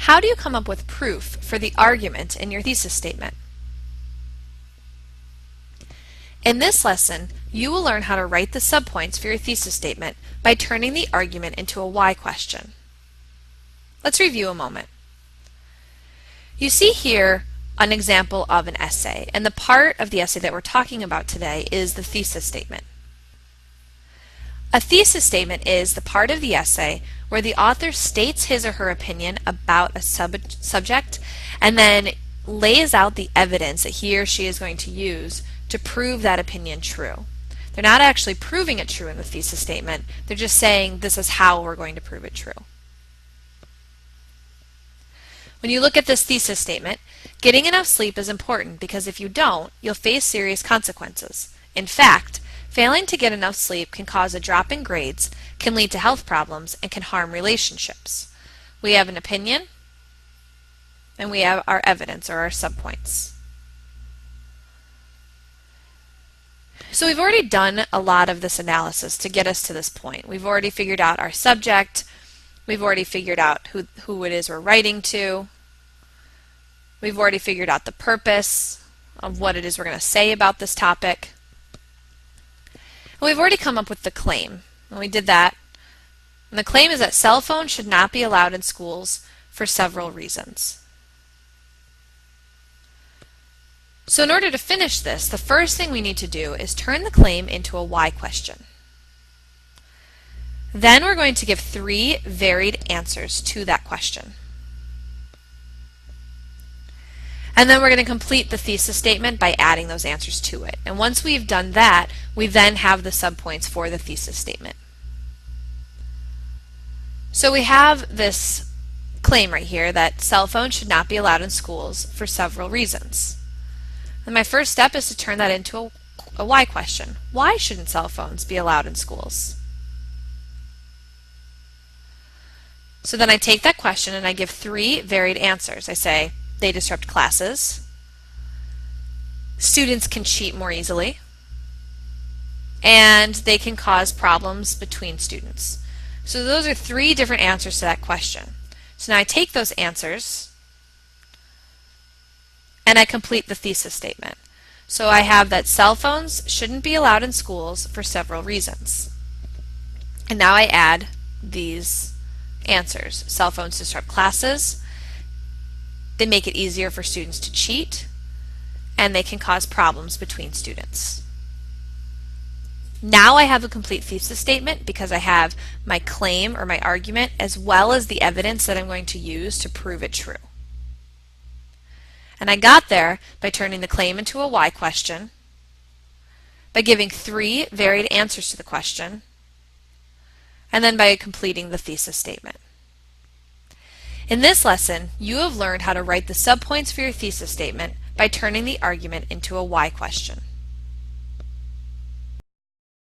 how do you come up with proof for the argument in your thesis statement? In this lesson, you will learn how to write the subpoints for your thesis statement by turning the argument into a why question. Let's review a moment. You see here an example of an essay, and the part of the essay that we're talking about today is the thesis statement. A thesis statement is the part of the essay where the author states his or her opinion about a subject and then lays out the evidence that he or she is going to use to prove that opinion true. They're not actually proving it true in the thesis statement, they're just saying this is how we're going to prove it true. When you look at this thesis statement, getting enough sleep is important because if you don't, you'll face serious consequences. In fact, failing to get enough sleep can cause a drop in grades, can lead to health problems, and can harm relationships. We have an opinion, and we have our evidence or our subpoints. So we've already done a lot of this analysis to get us to this point. We've already figured out our subject, we've already figured out who it is we're writing to, we've already figured out the purpose of what it is we're going to say about this topic, and we've already come up with the claim, and we did that. And the claim is that cell phones should not be allowed in schools for several reasons. So in order to finish this, the first thing we need to do is turn the claim into a why question. Then we're going to give 3 varied answers to that question. And then we're going to complete the thesis statement by adding those answers to it. And once we've done that, we then have the subpoints for the thesis statement. So we have this claim right here that cell phones should not be allowed in schools for several reasons. And my first step is to turn that into a why question. Why shouldn't cell phones be allowed in schools? So then I take that question and I give 3 varied answers. I say they disrupt classes, students can cheat more easily, and they can cause problems between students. So those are 3 different answers to that question. So now I take those answers and I complete the thesis statement. So I have that cell phones shouldn't be allowed in schools for several reasons. And now I add these answers. Cell phones disrupt classes, they make it easier for students to cheat, and they can cause problems between students. Now I have a complete thesis statement because I have my claim or my argument as well as the evidence that I'm going to use to prove it true. And I got there by turning the claim into a why question, by giving 3 varied answers to the question, and then by completing the thesis statement. In this lesson, you have learned how to write the subpoints for your thesis statement by turning the argument into a why question.